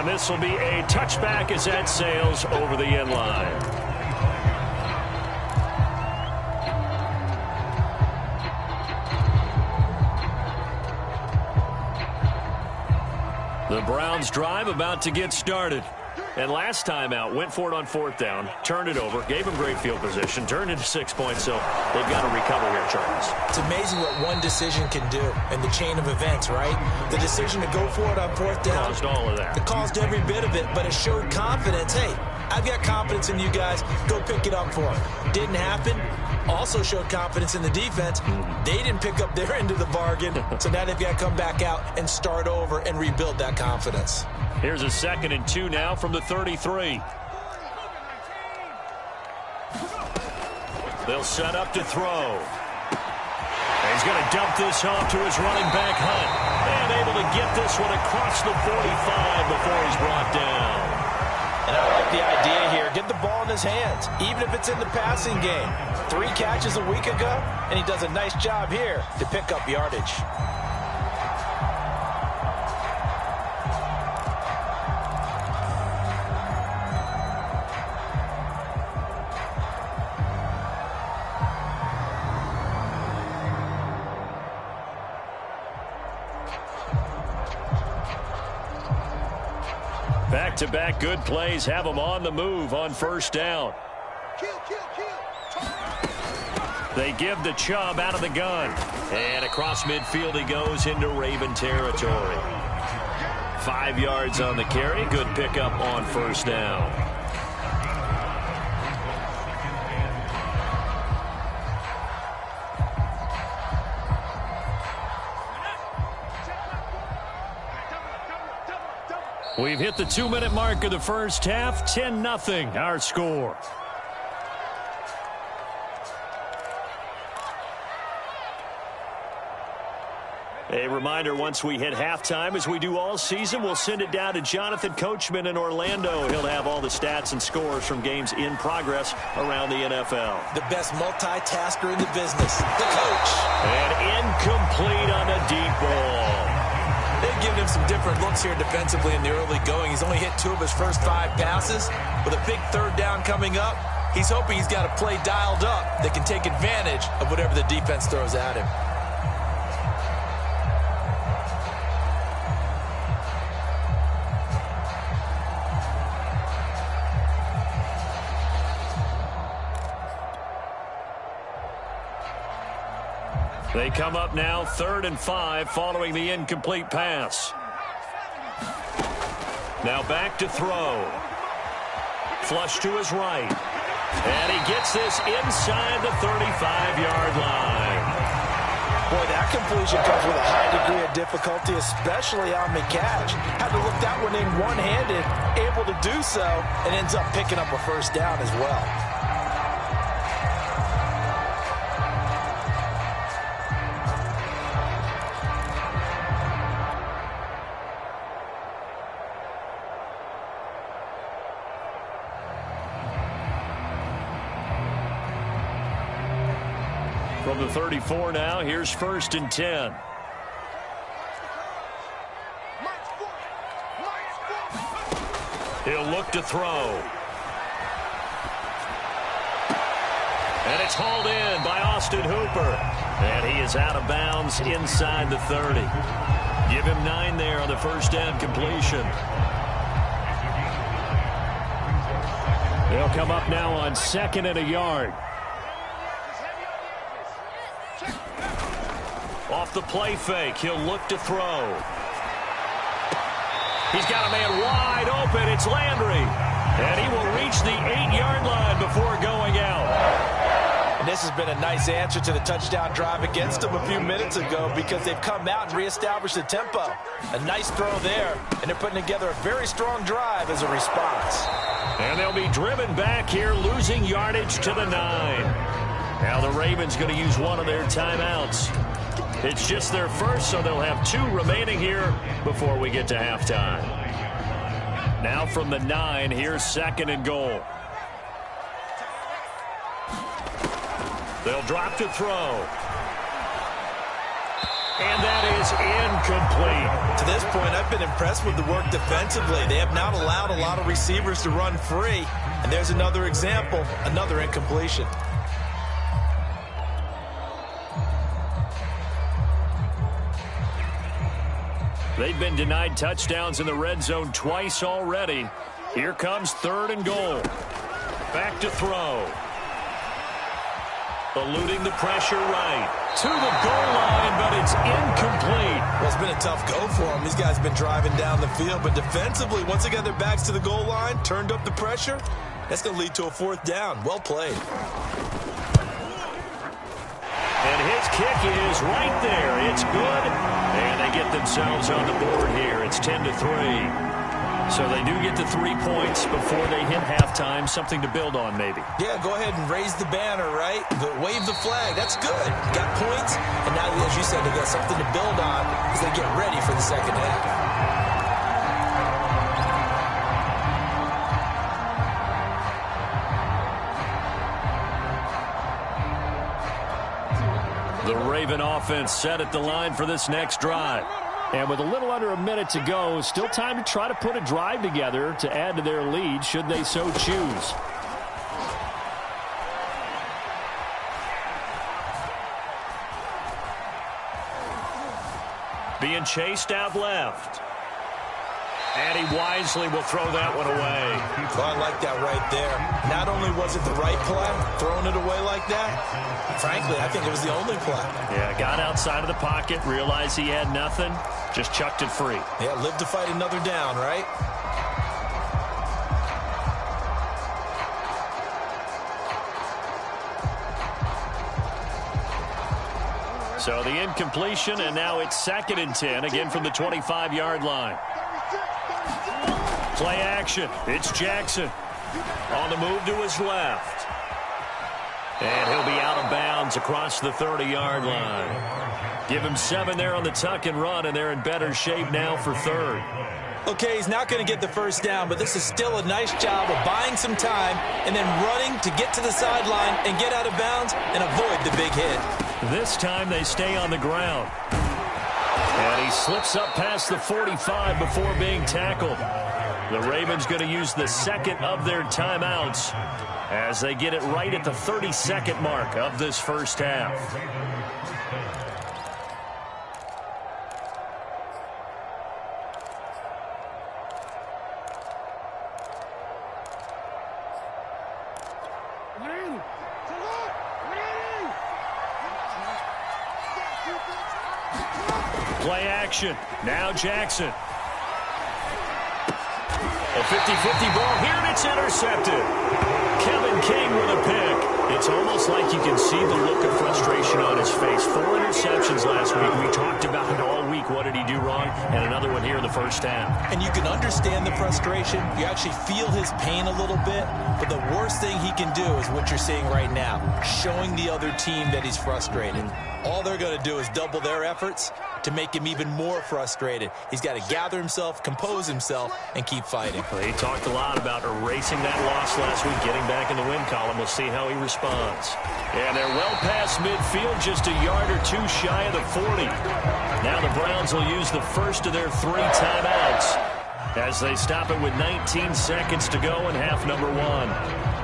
And this will be a touchback as that sails over the end line. The Browns drive about to get started. And last time out, went for it on fourth down, turned it over, gave them great field position, turned into 6 points, so they've got to recover here, Charles. It's amazing what one decision can do in the chain of events, right? The decision to go for it on fourth down. Caused all of that. It caused every bit of it, but it showed confidence. Hey, I've got confidence in you guys. Go pick it up for them. Didn't happen. Also showed confidence in the defense. They didn't pick up their end of the bargain, so now they've got to come back out and start over and rebuild that confidence. Here's a 2nd and 2 now from the 33. They'll set up to throw. And he's going to dump this off to his running back, Hunt. And able to get this one across the 45 before he's brought down. And I like the idea here. Get the ball in his hands, even if it's in the passing game. 3 catches a week ago, and he does a nice job here to pick up yardage. Back-to-back good plays have them on the move on first down. They give the Chubb out of the gun. And across midfield he goes into Raven territory. 5 yards on the carry. Good pickup on first down. We've hit the 2-minute mark of the first half. 10-0 our score. A reminder, once we hit halftime, as we do all season, we'll send it down to Jonathan Coachman in Orlando. He'll have all the stats and scores from games in progress around the NFL. The best multitasker in the business, the coach. And incomplete on the deep ball. They've given him some different looks here defensively in the early going. He's only hit 2 of his first 5 passes. With a big 3rd down coming up, he's hoping he's got a play dialed up that can take advantage of whatever the defense throws at him. They come up now 3rd and 5 following the incomplete pass. Now back to throw. Flush to his right. And he gets this inside the 35-yard line. Boy, that completion comes with a high degree of difficulty, especially on the catch. Had to look that one in one-handed, able to do so, and ends up picking up a first down as well. From the 34 now, here's 1st and 10. He'll look to throw. And it's hauled in by Austin Hooper. And he is out of bounds inside the 30. Give him 9 there on the first down completion. They'll come up now on 2nd and a yard. Off the play fake, he'll look to throw. He's got a man wide open. It's Landry. And he will reach the 8-yard line before going out. And this has been a nice answer to the touchdown drive against them a few minutes ago because they've come out and reestablished the tempo. A nice throw there, and they're putting together a very strong drive as a response. And they'll be driven back here, losing yardage to the 9. Now the Ravens going to use one of their timeouts. It's just their first, so they'll have 2 remaining here before we get to halftime. Now from the 9, here's 2nd and goal. They'll drop to throw. And that is incomplete. To this point, I've been impressed with the work defensively. They have not allowed a lot of receivers to run free. And there's another example, another incompletion. They've been denied touchdowns in the red zone twice already. Here comes 3rd and goal. Back to throw. Eluding the pressure right. To the goal line, but it's incomplete. Well, it's been a tough go for them. These guys have been driving down the field, but defensively, once they got their backs to the goal line, turned up the pressure, that's going to lead to a 4th down. Well played. And his kick is right there. It's good. And they get themselves on the board here. It's 10-3. So they do get the 3 points before they hit halftime. Something to build on, maybe. Yeah, go ahead and raise the banner, right? But wave the flag. That's good. Got points. And now, as you said, they got something to build on as they get ready for the second half. The Raven offense set at the line for this next drive. And with a little under a minute to go, still time to try to put a drive together to add to their lead should they so choose. Being chased out left. And he wisely will throw that one away. Well, I like that right there. Not only was it the right play, throwing it away like that, frankly, I think it was the only play. Yeah, got outside of the pocket, realized he had nothing, just chucked it free. Yeah, live to fight another down, right? So the incompletion, and now it's 2nd and 10, again from the 25-yard line. Play action. It's Jackson. On the move to his left. And he'll be out of bounds across the 30-yard line. Give him 7 there on the tuck and run, and they're in better shape now for 3rd. Okay, he's not going to get the first down, but this is still a nice job of buying some time and then running to get to the sideline and get out of bounds and avoid the big hit. This time they stay on the ground. And he slips up past the 45 before being tackled. The Ravens going to use the 2nd of their timeouts as they get it right at the 30-second mark of this first half. Play action. Now Jackson. A 50-50 ball here, and it's intercepted. Kevin King with a pick. It's almost like you can see the look of frustration on his face. 4 interceptions last week. We talked about it all week. What did he do wrong? And another one here in the first half. And you can understand the frustration. You actually feel his pain a little bit. But the worst thing he can do is what you're seeing right now, showing the other team that he's frustrated. All they're going to do is double their efforts to make him even more frustrated. He's got to gather himself, compose himself, and keep fighting. Well, he talked a lot about erasing that loss last week, getting back in the win column. We'll see how he responds. And they're well past midfield, just a yard or two shy of the 40. Now the Browns will use the first of their 3 timeouts as they stop it with 19 seconds to go in half number 1.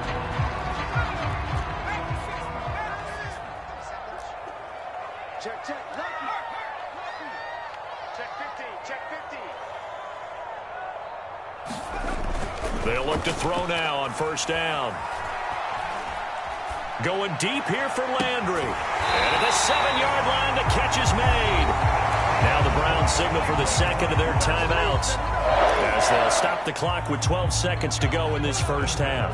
They'll look to throw now on first down. Going deep here for Landry. And at the 7-yard line, the catch is made. Now the Browns signal for the 2nd of their timeouts as they'll stop the clock with 12 seconds to go in this first half.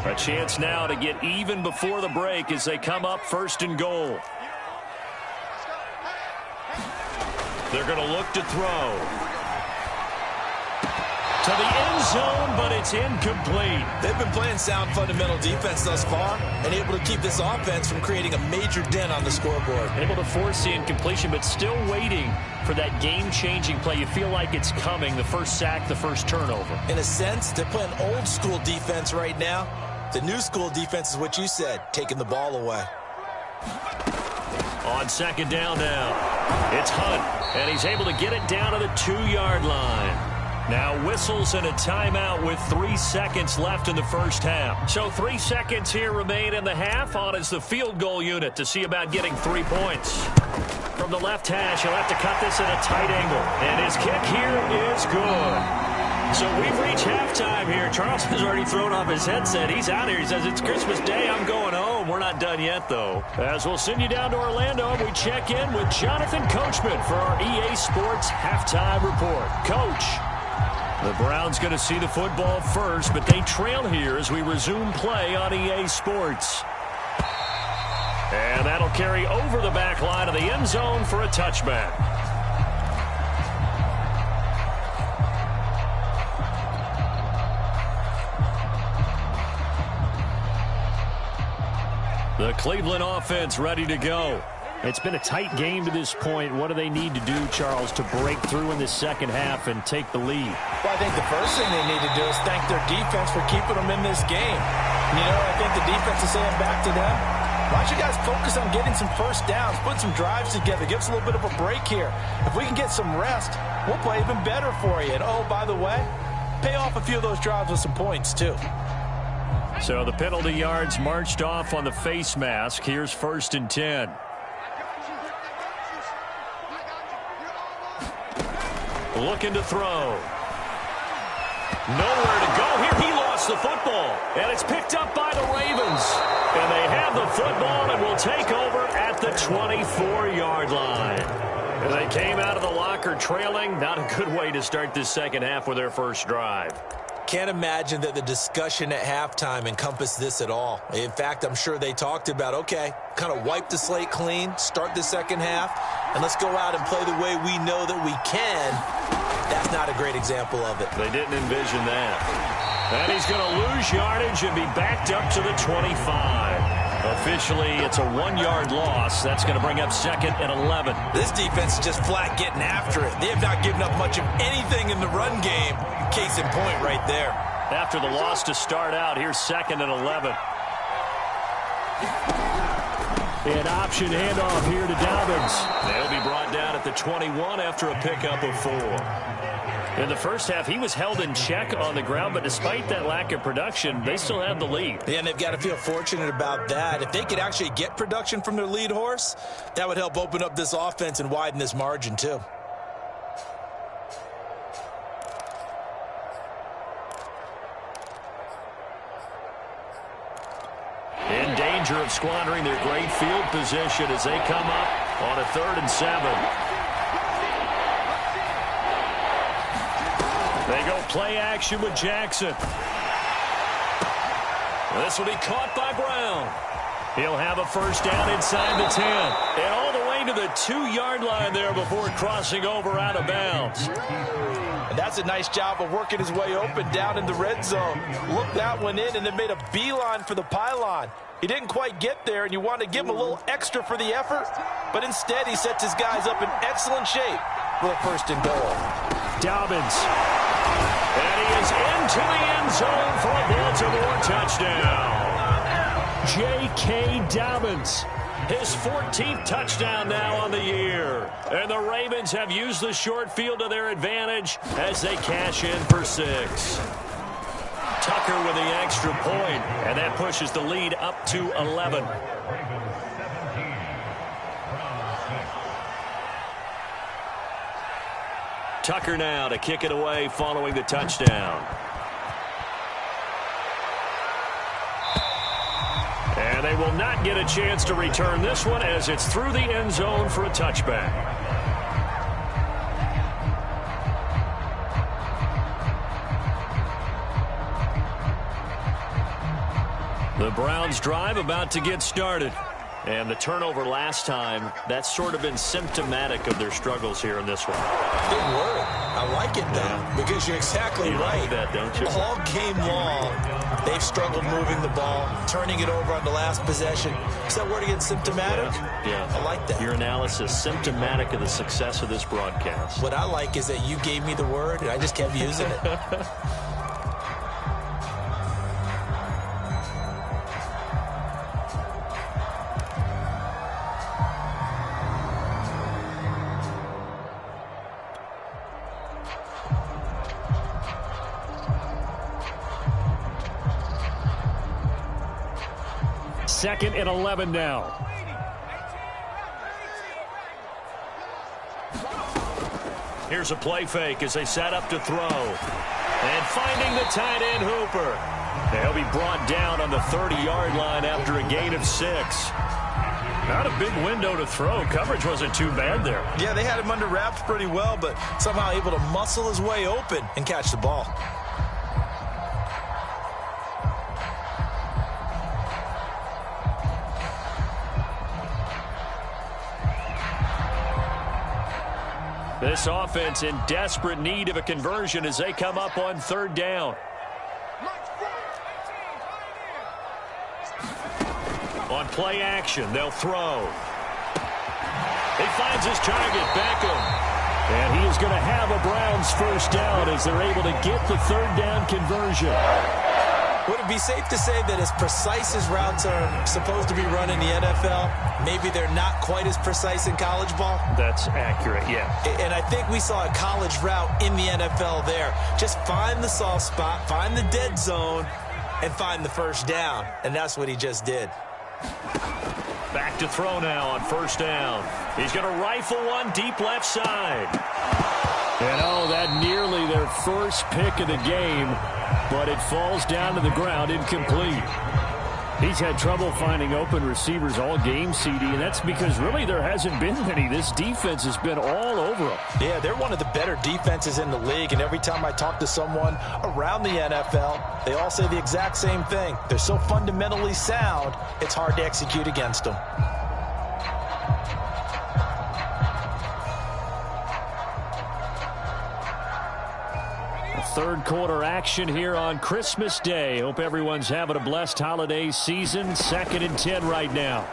A chance now to get even before the break as they come up 1st and goal. They're going to look to throw. To the end zone, but it's incomplete. They've been playing sound fundamental defense thus far and able to keep this offense from creating a major dent on the scoreboard. Able to force the incompletion, but still waiting for that game-changing play. You feel like it's coming, the first sack, the first turnover. In a sense, they're playing old-school defense right now. The new school defense is what you said, taking the ball away. On second down now. It's Hunt, and he's able to get it down to the 2-yard line. Now whistles and a timeout with 3 seconds left in the first half. So 3 seconds here remain in the half. On is the field goal unit to see about getting 3 points. From the left hash, he'll have to cut this at a tight angle. And his kick here is good. So we've reached halftime here. Charles has already thrown off his headset. He's out here. He says, it's Christmas Day. I'm going home. We're not done yet, though. As we'll send you down to Orlando, we check in with Jonathan Coachman for our EA Sports Halftime Report. Coach. The Browns going to see the football first, but they trail here as we resume play on EA Sports. And that'll carry over the back line of the end zone for a touchback. The Cleveland offense ready to go. It's been a tight game to this point. What do they need to do, Charles, to break through in the second half and take the lead? Well, I think the first thing they need to do is thank their defense for keeping them in this game. You know, I think the defense is saying back to them, why don't you guys focus on getting some first downs, put some drives together, give us a little bit of a break here. If we can get some rest, we'll play even better for you. And, oh, by the way, pay off a few of those drives with some points, too. So the penalty yards marched off on the face mask. Here's 1st and 10. Looking to throw. Nowhere to go here. He lost the football. And it's picked up by the Ravens. And they have the football and will take over at the 24-yard line. And they came out of the locker trailing. Not a good way to start this second half with their first drive. Can't imagine that the discussion at halftime encompassed this at all. In fact, I'm sure they talked about, okay, kind of wipe the slate clean, start the second half, and let's go out and play the way we know that we can. That's not a great example of it. They didn't envision that. And he's going to lose yardage and be backed up to the 25. Officially, it's a 1-yard loss. That's going to bring up 2nd and 11. This defense is just flat getting after it. They have not given up much of anything in the run game. Case in point right there. After the loss to start out, here's 2nd and 11. An option handoff here to Dobbins. They'll be brought down at the 21 after a pickup of 4. In the first half, he was held in check on the ground, but despite that lack of production, they still have the lead. Yeah, and they've got to feel fortunate about that. If they could actually get production from their lead horse, that would help open up this offense and widen this margin too. In danger of squandering their great field position as they come up on a 3rd and 7. They go play action with Jackson. This will be caught by Brown. He'll have a first down inside the 10. And all the way to the 2-yard line there before crossing over out of bounds. And that's a nice job of working his way open down in the red zone. Looked that one in and then made a beeline for the pylon. He didn't quite get there, and you want to give him a little extra for the effort. But instead, he sets his guys up in excellent shape for a 1st and goal. Dobbins. And he is into the end zone for a Baltimore touchdown. J.K. Dobbins. His 14th touchdown now on the year. And the Ravens have used the short field to their advantage as they cash in for 6. Tucker with the extra point, and that pushes the lead up to 11. Tucker now to kick it away following the touchdown. And they will not get a chance to return this one as it's through the end zone for a touchback. The Browns drive about to get started. And the turnover last time, that's sort of been symptomatic of their struggles here in this one. Good word. I like it, though, because you're exactly right. Like that, don't you? All game long, they've struggled moving the ball, turning it over on the last possession. Is that word again, symptomatic? Yeah. I like that. Your analysis, symptomatic of the success of this broadcast. What I like is that you gave me the word, and I just kept using it. 2nd and 11 now. Here's a play fake as they set up to throw. And finding the tight end Hooper. They'll be brought down on the 30-yard line after a gain of 6. Not a big window to throw. Coverage wasn't too bad there. Yeah, they had him under wraps pretty well, but somehow able to muscle his way open and catch the ball. This offense in desperate need of a conversion as they come up on 3rd down. On play action, they'll throw. He finds his target, Beckham. And he is going to have a Browns first down as they're able to get the 3rd down conversion. Would it be safe to say that as precise as routes are supposed to be run in the NFL, maybe they're not quite as precise in college ball? That's accurate, yeah. And I think we saw a college route in the NFL there. Just find the soft spot, find the dead zone, and find the first down. And that's what he just did. Back to throw now on 1st down. He's going to rifle one deep left side. And oh, that nearly their first pick of the game, but it falls down to the ground incomplete. He's had trouble finding open receivers all game, CD, and that's because really there hasn't been many. This defense has been all over them. Yeah, they're one of the better defenses in the league, and every time I talk to someone around the NFL, they all say the exact same thing. They're so fundamentally sound, it's hard to execute against them. Third quarter action here on Christmas Day. Hope everyone's having a blessed holiday season. 2nd and 10 right now.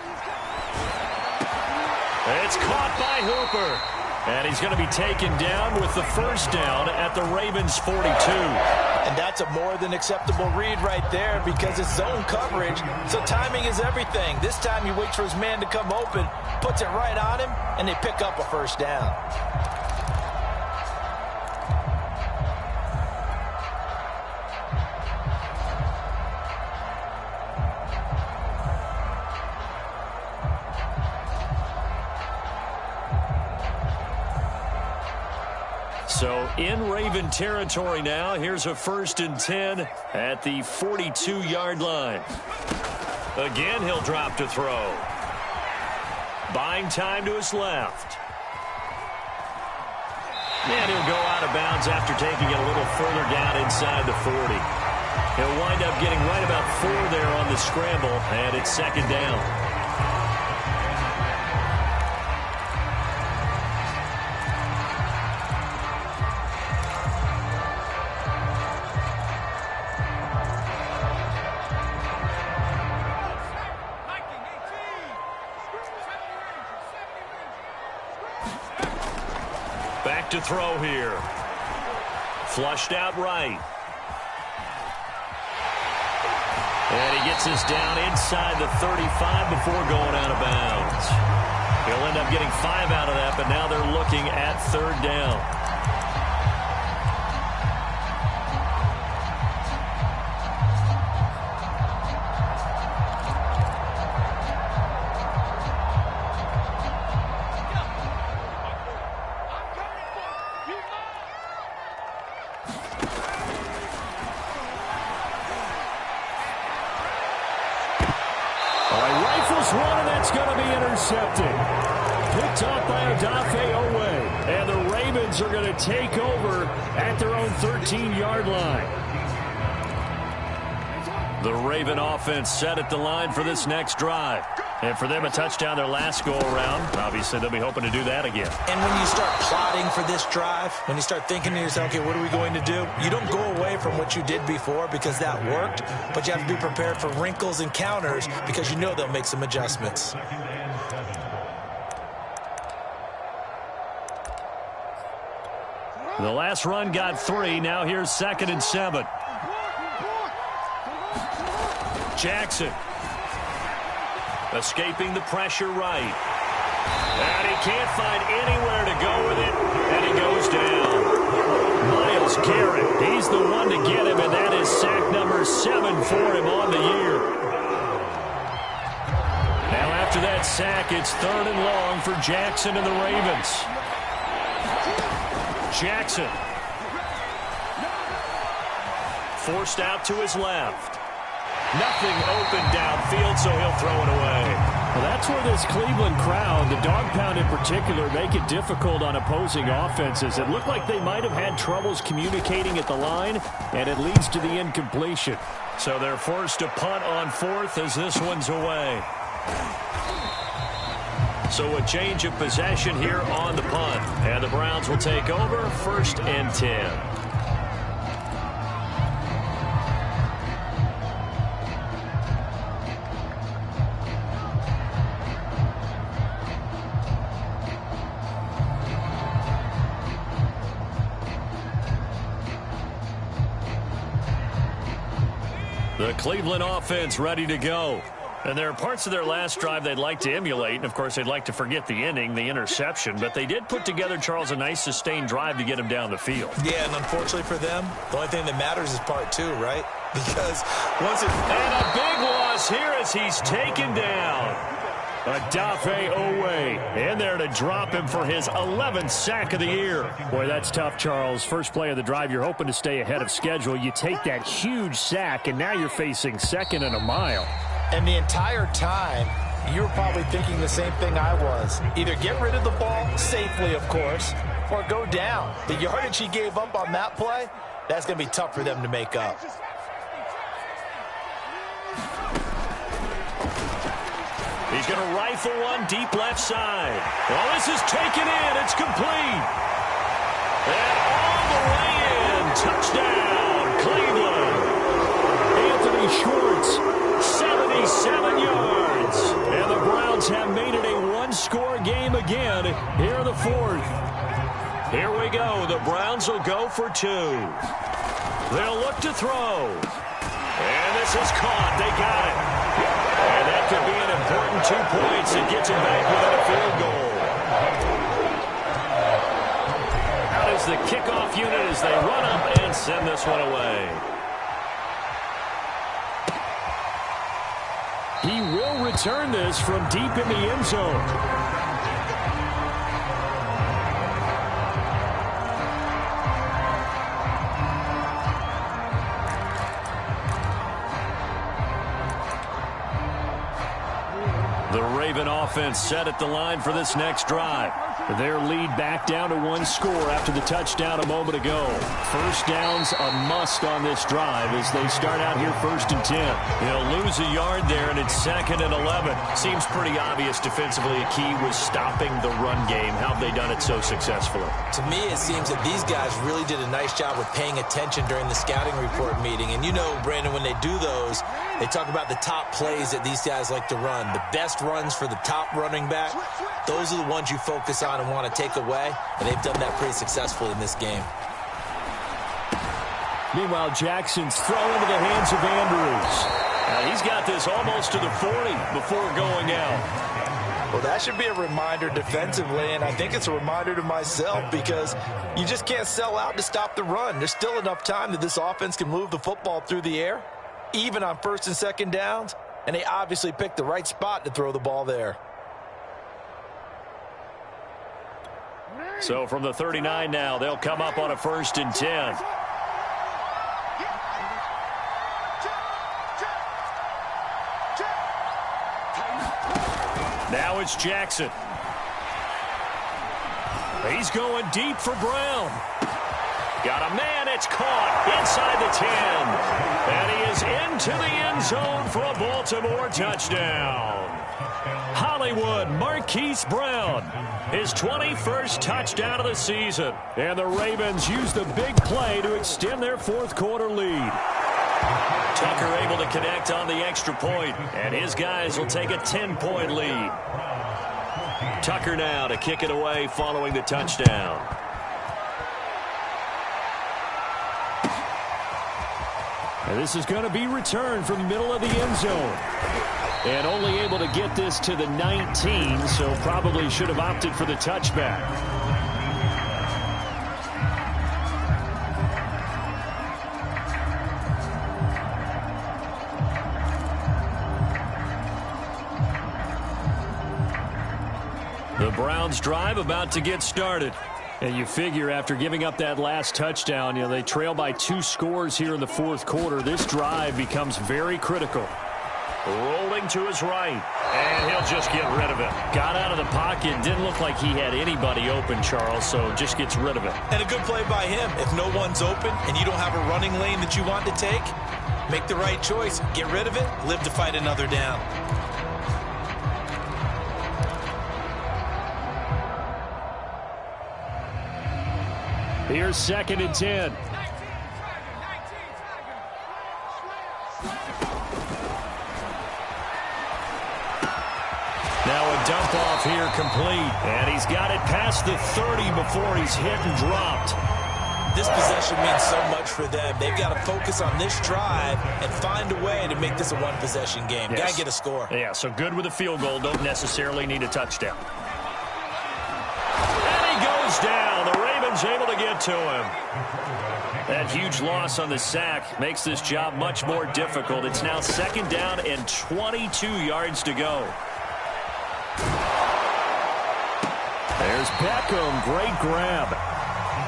It's caught by Hooper. And he's going to be taken down with the first down at the Ravens 42. And that's a more than acceptable read right there because it's zone coverage, so timing is everything. This time he waits for his man to come open, puts it right on him, and they pick up a first down. So in Raven territory now. Here's a 1st and 10 at the 42-yard line. Again, he'll drop to throw. Buying time to his left. And he'll go out of bounds after taking it a little further down inside the 40. He'll wind up getting right about 4 there on the scramble, and it's 2nd down. Back to throw here. Flushed out right. And he gets this down inside the 35 before going out of bounds. He'll end up getting 5 out of that, but now they're looking at 3rd down. One, and that's going to be intercepted. Picked off by Odafe Owe. And the Ravens are going to take over at their own 13-yard line. The Raven offense set at the line for this next drive. And for them, a touchdown their last go-around. Obviously, they'll be hoping to do that again. And when you start plotting for this drive, when you start thinking to yourself, okay, what are we going to do? You don't go away from what you did before because that worked, but you have to be prepared for wrinkles and counters because you know they'll make some adjustments. The last run got 3. Now here's 2nd and 7. Jackson. Escaping the pressure right. And he can't find anywhere to go with it, and he goes down. Myles Garrett, he's the one to get him, and that is sack number 7 for him on the year. after that sack, it's 3rd and long for Jackson and the Ravens. Jackson. Forced out to his left. Nothing open downfield, so he'll throw it away. Well, that's where this Cleveland crowd, the dog pound in particular, make it difficult on opposing offenses. It looked like they might have had troubles communicating at the line, and it leads to the incompletion. So they're forced to punt on 4th as this one's away. So a change of possession here on the punt. And the Browns will take over 1st and 10. The Cleveland offense ready to go. And there are parts of their last drive they'd like to emulate. And, of course, they'd like to forget the ending, the interception. But they did put together, Charles, a nice sustained drive to get him down the field. Yeah, and unfortunately for them, the only thing that matters is part 2, right? Because once it... And a big loss here as he's taken down. Odafe Owe in there to drop him for his 11th sack of the year. Boy, that's tough, Charles. First play of the drive, you're hoping to stay ahead of schedule. You take that huge sack, and now you're facing 2nd and a mile. And the entire time, you were probably thinking the same thing I was. Either get rid of the ball, safely, of course, or go down. The yardage he gave up on that play, that's going to be tough for them to make up. He's going to rifle one deep left side. Well, this is taken in. It's complete. And all the way in. Touchdown, Cleveland. Anthony Schwartz, 77 yards. And the Browns have made it a one-score game again here in the 4th. Here we go. The Browns will go for 2. They'll look to throw. And this is caught. They got it. And that could be an important 2 points. It gets him back within a field goal. Out is the kickoff unit as they run up and send this one away. he will return this from deep in the end zone. The Raven offense set at the line for this next drive. Their lead back down to 1 score after the touchdown a moment ago. First down's a must on this drive as they start out here 1st and 10. They'll lose a yard there, and it's 2nd and 11. Seems pretty obvious defensively a key was stopping the run game. How have they done it so successfully? To me, it seems that these guys really did a nice job of paying attention during the scouting report meeting. And you know, Brandon, when they do those, they talk about the top plays that these guys like to run. The best runs for the top running back. Those are the ones you focus on and want to take away, and they've done that pretty successfully in this game. Meanwhile, Jackson's throw into the hands of Andrews. Now he's got this almost to the 40 before going out. Well, that should be a reminder defensively, and I think it's a reminder to myself because you just can't sell out to stop the run. There's still enough time that this offense can move the football through the air, even on 1st and 2nd downs, and they obviously picked the right spot to throw the ball there. So from the 39 now, they'll come up on a 1st and 10. Now it's Jackson. He's going deep for Brown. Got a man, it's caught inside the 10. And he is into the end zone for a Baltimore touchdown. Hollywood Marquise Brown, his 21st touchdown of the season. And the Ravens use the big play to extend their 4th quarter lead. Tucker able to connect on the extra point, and his guys will take a 10-point lead. Tucker now to kick it away following the touchdown. And this is going to be returned from the middle of the end zone. And only able to get this to the 19, so probably should have opted for the touchback. Browns drive about to get started. And you figure after giving up that last touchdown, they trail by 2 scores here in the fourth quarter. This drive becomes very critical. Rolling to his right, and he'll just get rid of it. Got out of the pocket. Didn't look like he had anybody open, Charles, so just gets rid of it. And a good play by him. If no one's open and you don't have a running lane that you want to take, make the right choice. Get rid of it. Live to fight another down. Here's 2nd and 10. Now a dump off here complete. And he's got it past the 30 before he's hit and dropped. This possession means so much for them. They've got to focus on this drive and find a way to make this a one-possession game. Yes. Got to get a score. Yeah, so good with a field goal. Don't necessarily need a touchdown. And he goes down. The Ravens able to get to him. That huge loss on the sack makes this job much more difficult. It's now 2nd down and 22 yards to go. There's Beckham. Great grab.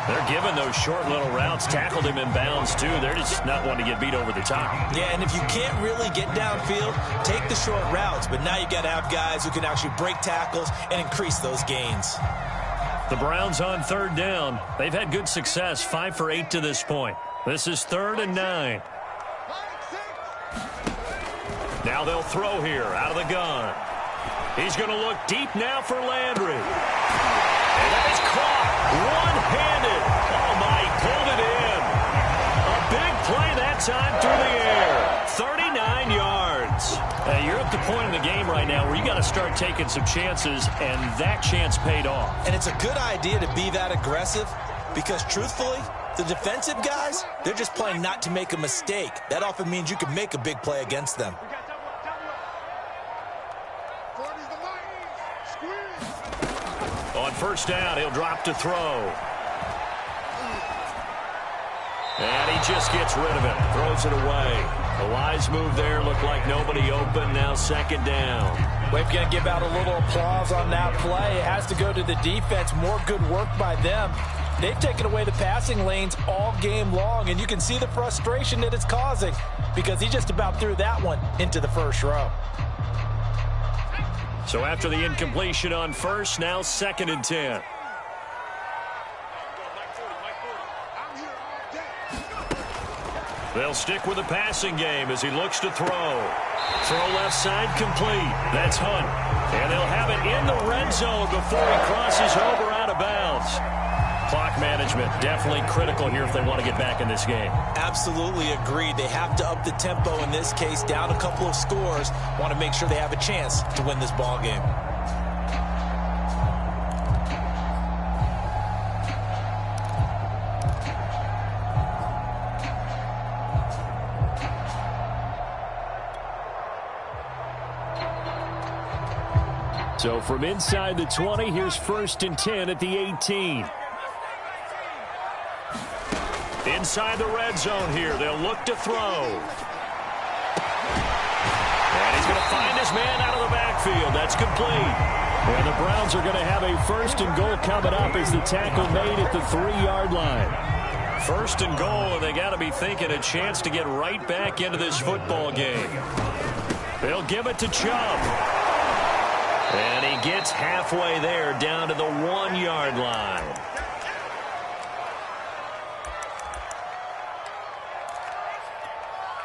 They're giving those short little routes. Tackled him in bounds, too. They're just not wanting to get beat over the top. Yeah, and if you can't really get downfield, take the short routes. But now you got to have guys who can actually break tackles and increase those gains. The Browns on 3rd down. They've had good success, 5 for 8 to this point. This is 3rd and 9. Now they'll throw here out of the gun. He's going to look deep now for Landry. And that is caught one-handed. Oh, my, he pulled it in. A big play that time through the air. 39 yards. You're at the point in the game right now where you got to start taking some chances, and that chance paid off. And it's a good idea to be that aggressive because, truthfully, the defensive guys, they're just playing not to make a mistake. That often means you can make a big play against them. On 1st down, he'll drop to throw. And he just gets rid of it. Throws it away. A wise move there. Looked like nobody open. Now 2nd down. We're going to give out a little applause on that play. It has to go to the defense. More good work by them. They've taken away the passing lanes all game long, and you can see the frustration that it's causing because he just about threw that one into the first row. So after the incompletion on 1st, now 2nd and 10. They'll stick with the passing game as he looks to throw. Throw left side complete. That's Hunt. And they'll have it in the red zone before he crosses over out of bounds. Clock management definitely critical here if they want to get back in this game. Absolutely agreed. They have to up the tempo in this case, down a couple of scores. Want to make sure they have a chance to win this ball game. So from inside the 20, here's 1st and 10 at the 18. Inside the red zone here. They'll look to throw. And he's going to find his man out of the backfield. That's complete. And the Browns are going to have a 1st and goal coming up as the tackle made at the 3-yard line. 1st and goal, and they got to be thinking a chance to get right back into this football game. They'll give it to Chubb. And he gets halfway there down to the 1-yard line.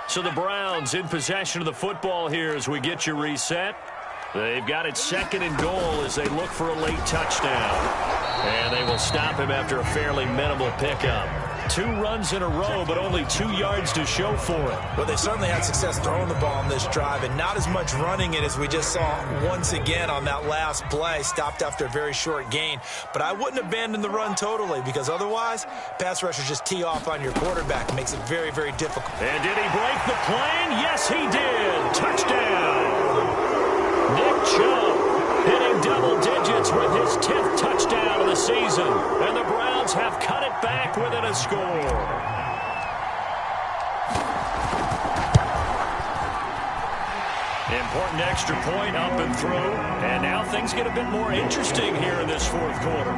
So the Browns in possession of the football here as we get you reset. They've got it 2nd and goal as they look for a late touchdown. And they will stop him after a fairly minimal pickup. 2 runs in a row, but only 2 yards to show for it. Well, they certainly had success throwing the ball on this drive, and not as much running it as we just saw once again on that last play. Stopped after a very short gain. But I wouldn't abandon the run totally, because otherwise, pass rushers just tee off on your quarterback. It makes it very, very difficult. And did he break the plane? Yes, he did. Touchdown. Nick Chubb hitting double digits with his 10th touchdown of the season. And the Browns have cut it back within a score. Important extra point up and through. And now things get a bit more interesting here in this fourth quarter.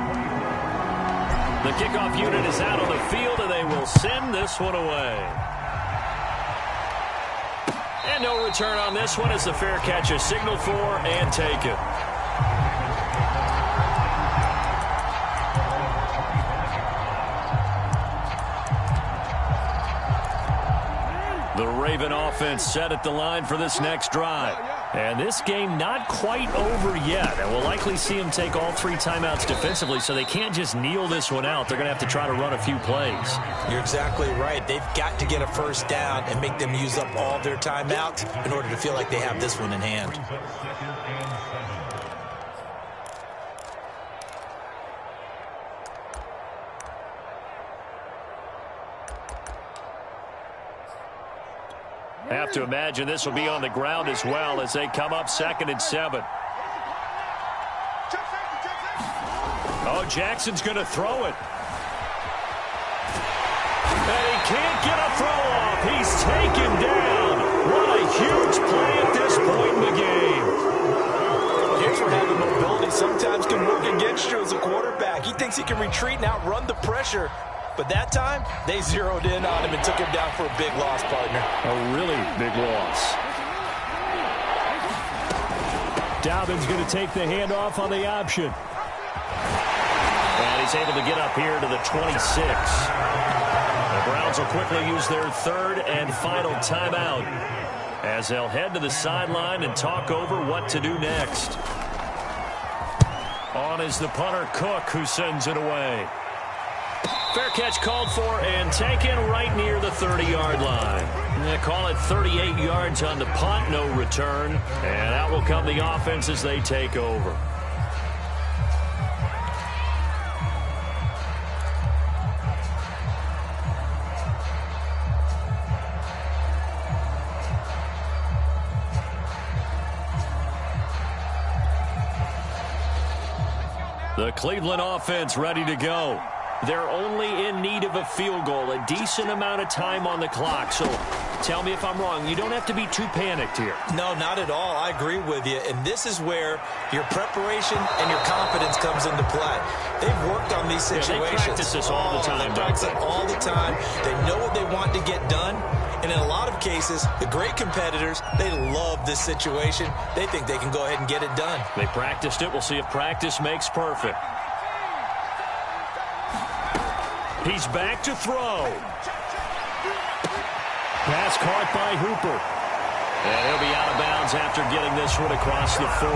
The kickoff unit is out on the field, and they will send this one away. And no return on this one as the fair catch is signaled for and taken. The Raven offense set at the line for this next drive. And this game not quite over yet. And we'll likely see them take all 3 timeouts defensively, so they can't just kneel this one out. They're going to have to try to run a few plays. You're exactly right. They've got to get a first down and make them use up all their timeouts in order to feel like they have this one in hand. Have to imagine this will be on the ground as well as they come up 2nd and 7. Oh, Jackson's going to throw it. And he can't get a throw off. He's taken down. What a huge play at this point in the game. Here's where having mobility sometimes can work against you as a quarterback. He thinks he can retreat and outrun the pressure. But that time, they zeroed in on him and took him down for a big loss, partner. A really big loss. Dobbins going to take the handoff on the option. And he's able to get up here to the 26. The Browns will quickly use their 3rd and final timeout as they'll head to the sideline and talk over what to do next. On is the punter, Cook, who sends it away. Fair catch called for and taken right near the 30-yard line. They call it 38 yards on the punt, no return. And out will come the offense as they take over. The Cleveland offense ready to go. They're only in need of a field goal, a decent amount of time on the clock. So tell me if I'm wrong. You don't have to be too panicked here. No, not at all. I agree with you. And this is where your preparation and your confidence comes into play. They've worked on these situations. They practice this all the time. They practice it all the time. They know what they want to get done. And in a lot of cases, the great competitors, they love this situation. They think they can go ahead and get it done. They practiced it. We'll see if practice makes perfect. He's back to throw. Pass caught by Hooper. And he'll be out of bounds after getting this one across the 40.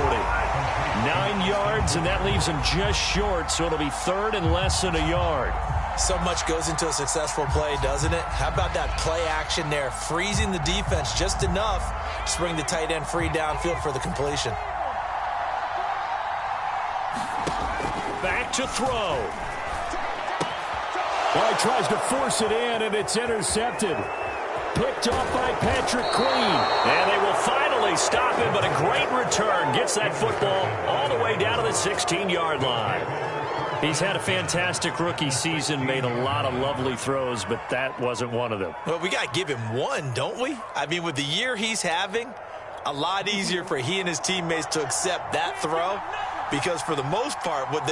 9 yards, and that leaves him just short, so it'll be 3rd and less than a yard. So much goes into a successful play, doesn't it? How about that play action there, freezing the defense just enough to bring the tight end free downfield for the completion. Back to throw. Well, he tries to force it in, and it's intercepted. Picked off by Patrick Queen. And they will finally stop him, but a great return gets that football all the way down to the 16-yard line. He's had a fantastic rookie season, made a lot of lovely throws, but that wasn't one of them. Well, we got to give him one, don't we? I mean, with the year he's having, a lot easier for he and his teammates to accept that throw, because for the most part, what they